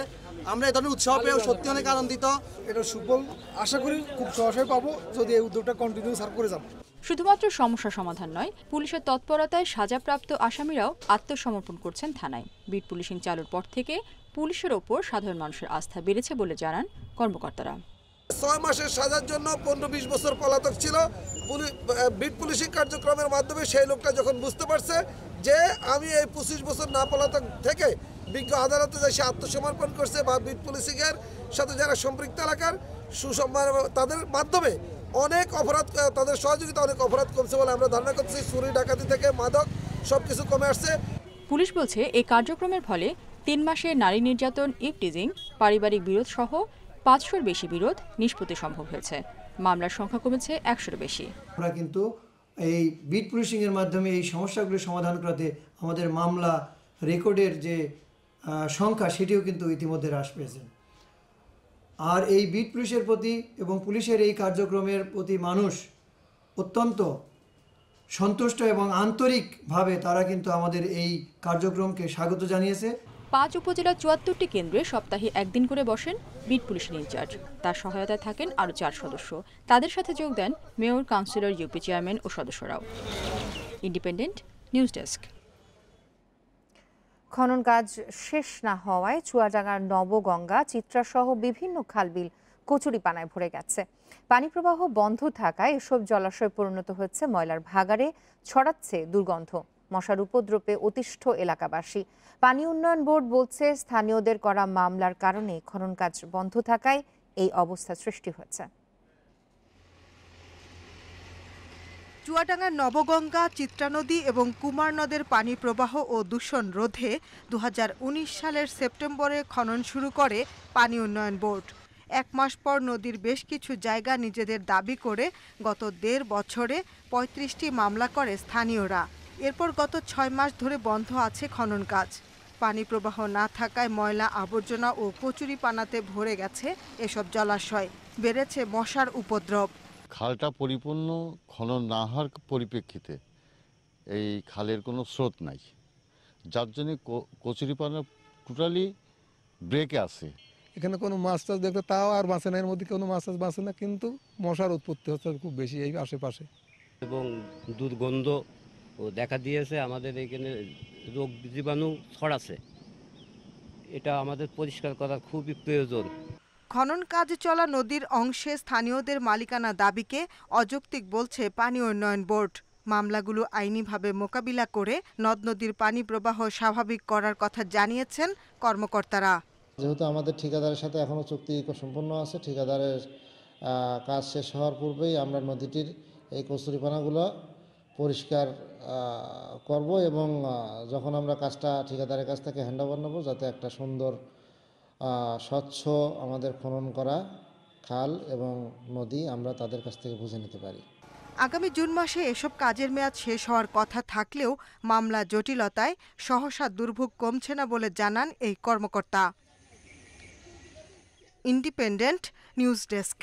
আমরা এই ধরনের উৎসাহ পেয়েও সত্যি অনেক আনন্দিত। এটা সুফল আশা করি খুব সহজেই পাবো যদি এই উদ্যোগটা কন্টিনিউ সার্ভ করে যাব। শুধুমাত্র সমস্যা সমাধান নয়, পুলিশের তৎপরতায় সাজাপ্রাপ্ত আসামিরাও আত্মসমর্পণ করছেন থানায়। বিট পুলিশিং চালুর পর থেকে পুলিশের ওপর সাধারণ মানুষের আস্থা বেড়েছে বলে জানান কর্মকর্তারা। 6 মাসের সাজার জন্য 15-20 বছর পলাতক ছিল। বিট পুলিশিং কার্যক্রমের মাধ্যমে সেই লোকটা যখন বুঝতে পারছে যে আমি এই 25 বছর না পলাতক থেকে বিজ্ঞ আদালতে যাই, সে আত্মসমর্পণ করছে বা বিট পুলিশিংয়ের সাথে যারা সম্পৃক্ত এলাকার তাদের মাধ্যমে অনেক অপরাধ, তাদের সহযোগিতা অনেক অপরাধ কমছে বলে আমরা ধারণা করছি। চুরি ডাকাতি থেকে মাদক সবকিছু কমে আসছে। পুলিশ বলছে এই কার্যক্রমের ফলে 3 মাসে নারী নির্যাতন, ইভটিজিং, পারিবারিক বিরোধ সহ 500-র বেশি বিরোধ নিষ্পত্তি সম্ভব হয়েছে। মামলার সংখ্যা কমেছে 100-এর বেশি। আমরা কিন্তু এই বিট পুলিশিং এর মাধ্যমে এই সমস্যাগুলো সমাধান করতে আমাদের মামলা রেকর্ডের যে সংখ্যা সেটিও কিন্তু ইতিমধ্যে হ্রাস পেয়েছে। আর এই বিট পুলিশের প্রতি এবং পুলিশের এই কার্যক্রমের প্রতি মানুষ অত্যন্ত সন্তুষ্ট এবং আন্তরিকভাবে তারা কিন্তু আমাদের এই কার্যক্রমকে স্বাগত জানিয়েছে। 5 উপজেলার 74টি কেন্দ্রে সপ্তাহে একদিন করে বসেন বিট পুলিশের ইনচার্জ। তার সহায়তায় থাকেন আরও 4 সদস্য। তাদের সাথে যোগ দেন মেয়র, কাউন্সিলর, ইউপি চেয়ারম্যান ও সদস্যরাও। Independent news desk. খনন কাজ শেষ না হওয়ায় চুয়াডাঙ্গার নবগঙ্গা, চিত্রাসহ বিভিন্ন খালবিল কচুরিপানায় ভরে গেছে। পানি প্রবাহ বন্ধ থাকায় এসব জলাশয় পরিণত হচ্ছে ময়লার ভাগাড়ে, ছড়াচ্ছে দুর্গন্ধ। মশার উপদ্রবে অতিষ্ঠ এলাকাবাসী। পানি উন্নয়ন বোর্ড বলছে স্থানীয়দের করা মামলার কারণে খনন কাজ বন্ধ থাকায় এই অবস্থা সৃষ্টি হয়েছে। চুয়াডাঙ্গার নবগঙ্গা, চিত্রা নদী এবং কুমার নদের পানি প্রবাহ ও দূষণ রোধে 2019 সালের সেপ্টেম্বরে খনন শুরু করে পানি উন্নয়ন বোর্ড। 1 মাস পর নদীর বেশ কিছু জায়গা নিজেদের দাবি করে গত 1.5 বছরে 35টি মামলা করে স্থানীয়রা। এরপর গত 6 মাস ধরে বন্ধ আছে খনন কাজ। পানি প্রবাহ না থাকায় ময়লা, আবর্জনা ও কচুরিপানাতে ভরে গেছে এসব জলাশয়। বেড়েছে মশার উপদ্রব। খালটা পরিপূর্ণ খনন না হওয়ার পরিপ্রেক্ষিতে এই খালের কোনো স্রোত নাই, যার জন্য কচুরিপানা টোটালি ব্রেকে আছে। এখানে কোনো মাছ টাছ দেখতে তাও আর বাঁচে না, এর মধ্যে কোনো মাছ টাছ বাঁচে না, কিন্তু মশার উৎপত্তি হচ্ছে খুব বেশি এই আশেপাশে এবং দুর্গন্ধ ও দেখা দিয়েছে। আমাদের এখানে রোগ জীবাণু ছড়াচ্ছে, এটা আমাদের পরিষ্কার করা খুবই প্রয়োজন। খনন কাজ চলা নদীর অংশে স্থানীয়দের মালিকানা দাবিকে অযৌক্তিক বলছে পানি উন্নয়ন বোর্ড। মামলাগুলো আইনিভাবে মোকাবিলা করে নদ নদীর পানি প্রবাহ স্বাভাবিক করার কথা জানিয়েছেন কর্মকর্তারা। যেহেতু আমাদের ঠিকাদারের সাথে এখনো চুক্তি সম্পূর্ণ আছে, ঠিকাদারের কাজ শেষ হওয়ার পূর্বেই আমরা নদীটির এই কচুরিপানাগুলো পরিষ্কার করব এবং যখন আমরা কাজটা ঠিকাদারের কাছ থেকে হ্যান্ডওভার নেব, যাতে একটা সুন্দর স্বচ্ছ আমাদের খনন করা খাল এবং নদী আমরা তাদের কাছ থেকে বুঝে নিতে পারি। আগামী জুন মাসে এসব কাজের মেয়াদ শেষ হওয়ার কথা থাকলেও মামলা জটিলতায় সহসা দুর্ভোগ কমছে না বলে জানান এই কর্মকর্তা। Independent news desk.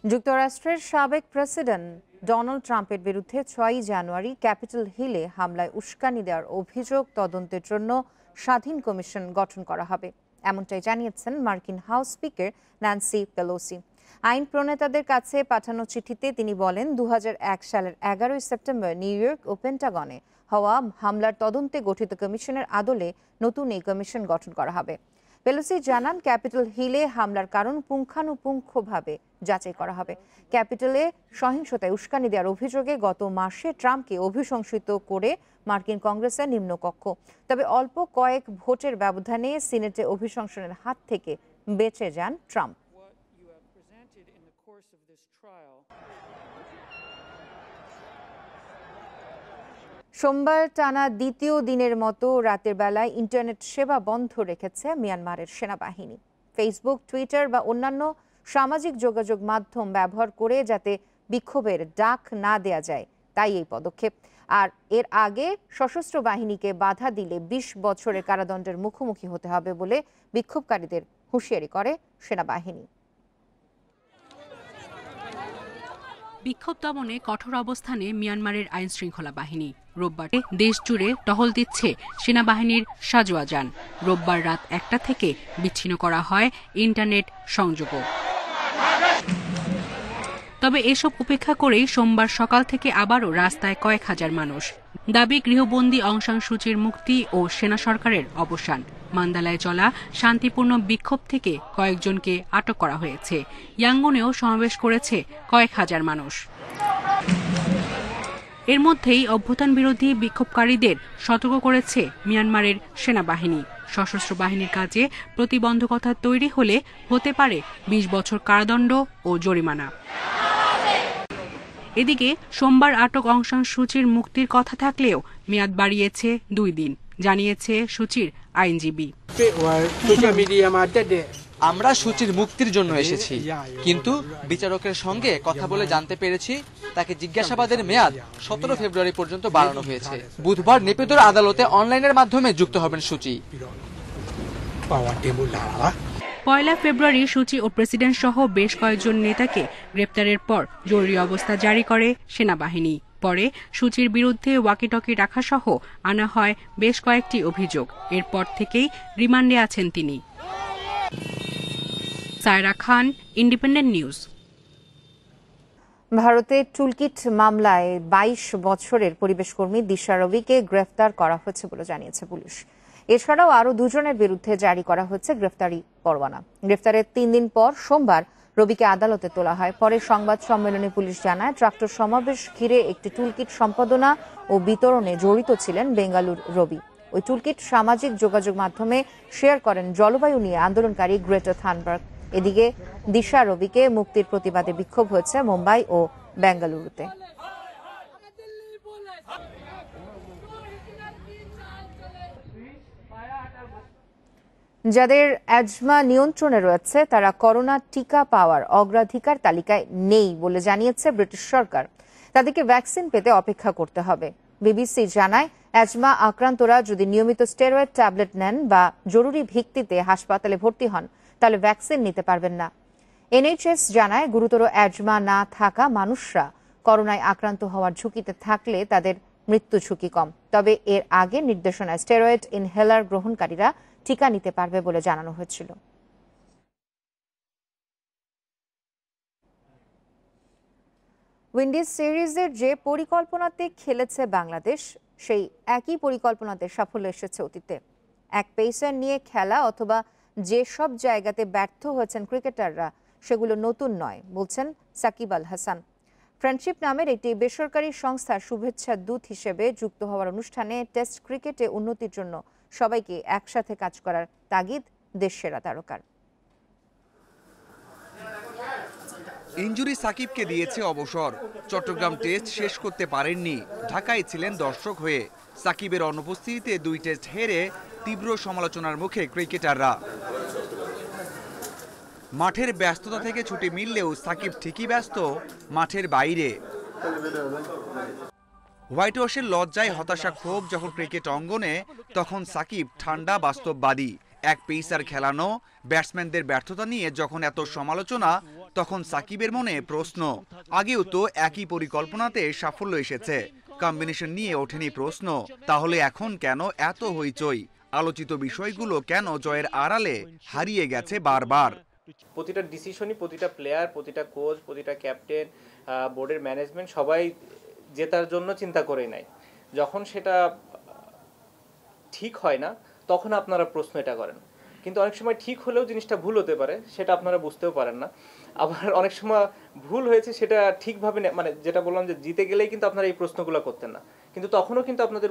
যুক্তরাষ্ট্রের সাবেক প্রেসিডেন্ট ডোনাল্ড ট্রাম্পের বিরুদ্ধে 6 জানুয়ারি ক্যাপিটল হিলে হামলায় উস্কানি দেওয়ার অভিযোগ তদন্তের জন্য স্বাধীন কমিশন গঠন করা হবে, এমনটাই জানিয়েছেন মার্কিন হাউস স্পিকার ন্যান্সি পেলোসি। আইন প্রণেতাদের কাছে পাঠানো চিঠিতে তিনি বলেন, 2001 সালের 11 সেপ্টেম্বর নিউ ইয়র্ক ও পেন্টাগনে হওয়া হামলার তদন্তে গঠিত কমিশনের আদলে নতুন এই কমিশন গঠন করা হবে। পেলোসি জানান, ক্যাপিটল হিলে হামলার কারণ পুঙ্খানুপুঙ্খভাবে যাচাই করা হবে। ক্যাপিটলে সহিংসতায় উস্কানি দেওয়ার অভিযোগে গত মাসে ট্রাম্পকে অভিশংসিত করে মার্কিন কংগ্রেসের নিম্নকক্ষ। তবে অল্প কয়েক ভোটের ব্যবধানে সিনেটে অভিশংসনের হাত থেকে বেঁচে যান ট্রাম্প। সোমবার টানা দ্বিতীয় দিনের মতো রাতের বেলায় ইন্টারনেট সেবা বন্ধ রেখেছে মিয়ানমারের সেনাবাহিনী। ফেসবুক, টুইটার বা অন্যান্য সামাজিক যোগাযোগ মাধ্যম ব্যবহার করে যাতে বিক্ষোভের ডাক না দেয়া যায়, তাই এই পদক্ষেপ। আর এর আগে সশস্ত্র বাহিনীকে বাধা দিলে 20 বছরের কারাদণ্ডের মুখোমুখি হতে হবে বলে বিক্ষোভকারীদের হুঁশিয়ারি করে সেনাবাহিনী। বিক্ষোভ দমনে কঠোর অবস্থানে মিয়ানমারের আইন শৃঙ্খলা বাহিনী। রোববার দেশ জুড়ে টহল দিচ্ছে সেনাবাহিনীর সাজোয়া যান। রোববার রাত 1টা থেকে বিচ্ছিন্ন করা হয় ইন্টারনেট সংযোগও। তবে এসব উপেক্ষা করেই সোমবার সকাল থেকে আবারও রাস্তায় কয়েক হাজার মানুষ। দাবি গৃহবন্দী অং সান সুচির মুক্তি ও সেনা সরকারের অবসান। মান্দালায় চলা শান্তিপূর্ণ বিক্ষোভ থেকে কয়েকজনকে আটক করা হয়েছে। ইয়াঙ্গুনেও সমাবেশ করেছে কয়েক হাজার মানুষ। এর মধ্যেই অভ্যুত্থান বিরোধী বিক্ষোভকারীদের সতর্ক করেছে মিয়ানমারের সেনাবাহিনী। সশস্ত্র বাহিনীর কাজে প্রতিবন্ধকতা তৈরি হলে হতে পারে 20 বছর কারাদণ্ড ও জরিমানা। এদিকে সোমবার আটক অং সান সুচির মুক্তির কথা থাকলেও মেয়াদ বাড়িয়েছে 2 দিন, জানিয়েছে সুচির আইনজীবী। আমরা সূচির মুক্তির জন্য এসেছি, কিন্তু বিচারকের সঙ্গে কথা বলে জানতে পেরেছি তাকে জিজ্ঞাসাবাদের মেয়াদ 17 ফেব্রুয়ারি পর্যন্ত বাড়ানো হয়েছে। বুধবার নেপিদোর আদালতে অনলাইনের মাধ্যমে যুক্ত হবেন সূচি। 1 ফেব্রুয়ারি সূচি ও প্রেসিডেন্ট সহ বেশ কয়েকজন নেতাকে গ্রেপ্তারের পর জরুরি অবস্থা জারি করে সেনাবাহিনী। পরে সূচির বিরুদ্ধে ওয়াকিটকি রাখা সহ আনা হয় বেশ কয়েকটি অভিযোগ। এরপর থেকেই রিমান্ডে আছেন তিনি। সায়রা খান, ইন্ডিপেন্ডেন্ট নিউজ। ভারতে টুলকিট মামলায় 22 বছরের পরিবেশকর্মী দিশা রবিকে গ্রেফতার করা হয়েছে বলে জানিয়েছে পুলিশ। এছাড়াও আরও দুজনের বিরুদ্ধে জারি করা হয়েছে গ্রেফতারি পরোয়ানা। গ্রেফতারের 3 দিন পর সোমবার রবিকে আদালতে তোলা হয়। পরে সংবাদ সম্মেলনে পুলিশ জানায়, ট্রাক্টর সমাবেশ ঘিরে একটি টুলকিট সম্পাদনা ও বিতরণে জড়িত ছিলেন বেঙ্গালুর রবি। ওই টুলকিট সামাজিক যোগাযোগ মাধ্যমে শেয়ার করেন জলবায়ু নিয়ে আন্দোলনকারী গ্রেটা থানবার্গ। এদিকে দিশা রবিকে মুক্তির প্রতিবাদে বিক্ষোভ হয়েছে মুম্বাই ও বেঙ্গালুরুতে। যাদের অ্যাজমা নিয়ন্ত্রণে রয়েছে তারা করোনা টিকা পাওয়ার অগ্রাধিকার তালিকায় নেই বলে জানিয়েছে ব্রিটিশ সরকার। তাদেরকে ভ্যাকসিন পেতে অপেক্ষা করতে হবে। বিবিসি জানায়, অ্যাজমা আক্রান্তরা যদি নিয়মিত স্টেরয়েড ট্যাবলেট নেন বা জরুরি ভিত্তিতে হাসপাতালে ভর্তি হন তাহলে ভ্যাকসিন নিতে পারবেন না। এনএইচএস জানায়, গুরুতর অ্যাজমা না থাকা মানুষরা করোনায় আক্রান্ত হওয়ার ঝুঁকিতে থাকলে তাদের মৃত্যু ঝুঁকি কম। তবে এর আগে নির্দেশনায় স্টেরয়েড ইনহেলার গ্রহণকারীরা টিকা নিতে পারবে বলে জানানো হয়েছিল। উইন্ডিজ সিরিজের যে পরিকল্পনাতে খেলেছে বাংলাদেশ, সেই একই পরিকল্পনাতে সাফল্য এসেছে অতীতে। এক পেসার নিয়ে খেলা অথবা যেসব জায়গাতে ব্যর্থ হয়েছেন ক্রিকেটাররা সেগুলো নতুন নয় বলছেন সাকিব আল হাসান। ফ্রেন্ডশিপ নামের একটি বেসরকারি সংস্থার শুভেচ্ছা দূত হিসেবে যুক্ত হওয়ার অনুষ্ঠানে টেস্ট ক্রিকেটে উন্নতির জন্য সবাইকে একসাথে কাজ করার তাগিদ দেশসেরা তারকার। ইনজুরি সাকিবকে দিয়েছে অবসর। চট্টগ্রাম টেস্ট শেষ করতে পারেননি, ঢাকায় ছিলেন দর্শক হয়ে। সাকিবের অনুপস্থিতিতে 2 টেস্ট হেরে তীব্র সমালোচনার মুখে ক্রিকেটাররা। মাঠের ব্যস্ততা থেকে ছুটি মিললেও সাকিব ঠিকই ব্যস্ত মাঠের বাইরে। হোয়াইট ওয়াশের লজ্জায় হতাশা ক্ষোভ যখন ক্রিকেট অঙ্গনে, তখন সাকিব ঠান্ডা বাস্তববাদী। এক পেসার খেলানো, ব্যাটসম্যানদের ব্যর্থতা নিয়ে যখন এত সমালোচনা, তখন সাকিবের মনে প্রশ্ন। আগেও তো একই পরিকল্পনাতে সাফল্য এসেছে, কম্বিনেশন নিয়ে ওঠেনি প্রশ্ন। তাহলে এখন কেন এত হইচই? আলোচিত বিষয়গুলো কেন জয়ের আড়ালে হারিয়ে গেছে বারবার? প্রতিটা ডিসিশনই প্রতিটা প্লেয়ার, প্রতিটা কোচ, প্রতিটা ক্যাপ্টেন, বোর্ডের ম্যানেজমেন্ট সবাই জেতার জন্য চিন্তা করে নেয়। যখন সেটা ঠিক হয় না তখন আপনারা প্রশ্ন এটা করেন, কিন্তু অনেক সময় ঠিক হলেও জিনিসটা ভুল হতে পারে, সেটা আপনারা বুঝতেও পারেন না। আবার অনেক সময় ভুল হয়েছে সেটা ঠিকভাবে মানে যেটা বললাম যে জিতে গেলেই কিন্তু আপনারা এই প্রশ্নগুলো করতেন না, কিন্তু তখনও কিন্তু আপনাদের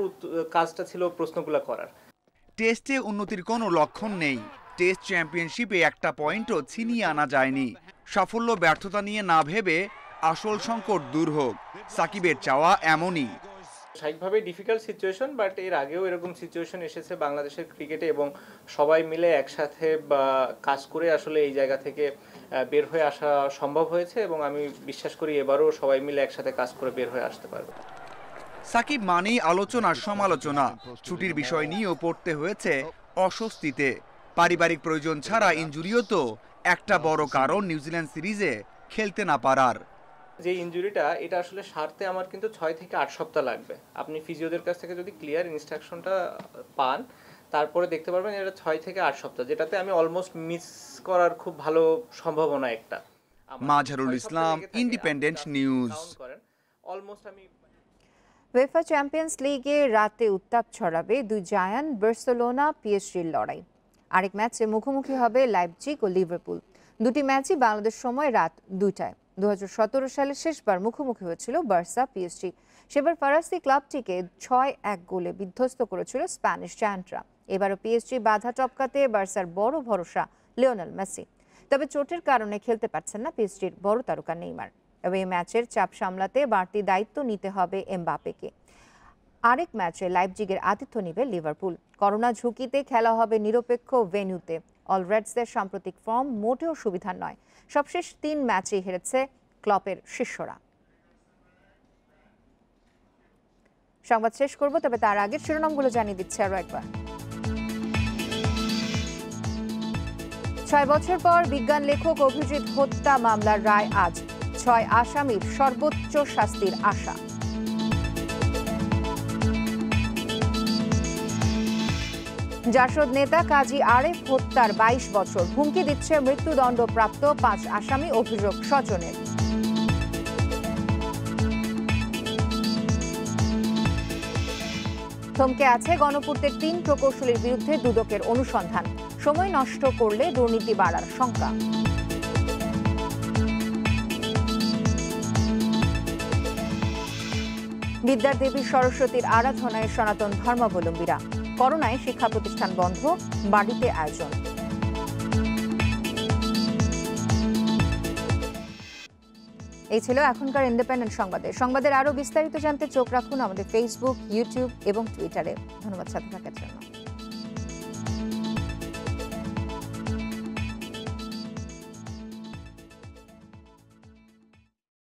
কাজটা ছিল প্রশ্নগুলো করার। টেস্টে উন্নতির কোনো লক্ষণ নেই। টেস্ট চ্যাম্পিয়নশিপে একটা পয়েন্টও ছিনিয়ে আনা যায়নি। সাফল্য ব্যর্থতা নিয়ে না ভেবে আসল সংকট দূর হোক, সাকিবের চাওয়া এমনই। স্বাভাবিকভাবে ডিফিকাল্ট সিচুয়েশন, বাট এর আগেও এরকম সিচুয়েশন এসেছে বাংলাদেশের ক্রিকেটে এবং সবাই মিলে একসাথে কাজ করে আসলে এই জায়গা থেকে বের হয়ে আসা সম্ভব হয়েছে এবং আমি বিশ্বাস করি এবারও সবাই মিলে একসাথে কাজ করে বের হয়ে আসতে পারবে। সাকিব মানেই আলোচনা সমালোচনা। ছুটির বিষয় নিয়েও পড়তে হয়েছে অস্বস্তিতে। পারিবারিক প্রয়োজন ছাড়া ইনজুরিও তো একটা বড় কারণ নিউজিল্যান্ড সিরিজে খেলতে না পারার। যে ইনজুরিটা এটা আসলে সারতে আমার কিন্তু 6 থেকে 8 সপ্তাহ লাগবে। আপনি ফিজিওদের কাছ থেকে যদি ক্লিয়ার ইনস্ট্রাকশনটা পান তারপরে দেখতে পারবেন এটা 6 থেকে 8 সপ্তাহ, যেটাতে আমি অলমোস্ট মিস করার খুব ভালো সম্ভাবনা একটা। মাঝারুল ইসলাম, ইন্ডিপেন্ডেন্ট নিউজ। উয়েফা চ্যাম্পিয়ন্স লিগে রাতে উত্তাপ ছড়াবে 2 জায়ান্ট বার্সেলোনা পিএসজির লড়াই। আরেক ম্যাচে মুখোমুখি হবে লাইপজিগ ও লিভারপুল। দুটি ম্যাচই বাংলাদেশ সময় রাত 2টায়। 2017 সালে শেষবার মুখোমুখি হয়েছিল বার্সা পিএসজি। সেবার ফরাসি ক্লাবটিকে 6-1 গোলে বিধ্বস্ত করেছিল স্প্যানিশ জায়ান্টরা। এবারও পিএসজি বাধা টপকাতে বার্সার বড় ভরসা লিওনেল মেসি। তবে চোটের কারণে খেলতে পারছেন না পিএসজির বড় তারকা নেইমার। তবে এই ম্যাচের চাপ সামলাতে বাড়তি দায়িত্ব নিতে হবে এমবাপেকে। আরেক ম্যাচে লাইপজিগের আতিথ্য নেবে লিভারপুল। করোনা ঝুঁকিতে খেলা হবে নিরপেক্ষ ভেন্যুতে। অলরেডসদের সাম্প্রতিক ফর্ম মোটেও সুবিধার নয়। সবশেষ 3 ম্যাচেই হেরেছে ক্লপের শিষ্যরা। সংবাদ শেষ করব, তবে তার আগের শিরোনামগুলো জানিয়ে দিচ্ছে আরো একবার। 6 বছর পর বিজ্ঞান লেখক অভিজিৎ হত্যা মামলার রায় আজ। 6 আসামির সর্বোচ্চ শাস্তির আশা। জাসদ নেতা কাজী আরেফ হত্যার 22 বছর, হুমকি দিচ্ছে মৃত্যুদণ্ডপ্রাপ্ত 5 আসামি, অভিযোগ স্বজনের। থমকে আছে গণপূর্তের 3 প্রকৌশলীর বিরুদ্ধে দুদকের অনুসন্ধান, সময় নষ্ট করলে দুর্নীতি বাড়ার শঙ্কা। বিদ্যার দেবী সরস্বতীর আরাধনায় সনাতন ধর্মাবলম্বীরা, করোনায় শিক্ষা প্রতিষ্ঠান বন্ধ, বাড়িতে আয়োজন। এই ছিল এখনকার ইন্ডিপেন্ডেন্ট সংবাদের আরো বিস্তারিত জানতে চোখ রাখুন আমাদের ফেসবুক, ইউটিউব এবং টুইটারে। ধন্যবাদ সাথে থাকার জন্য।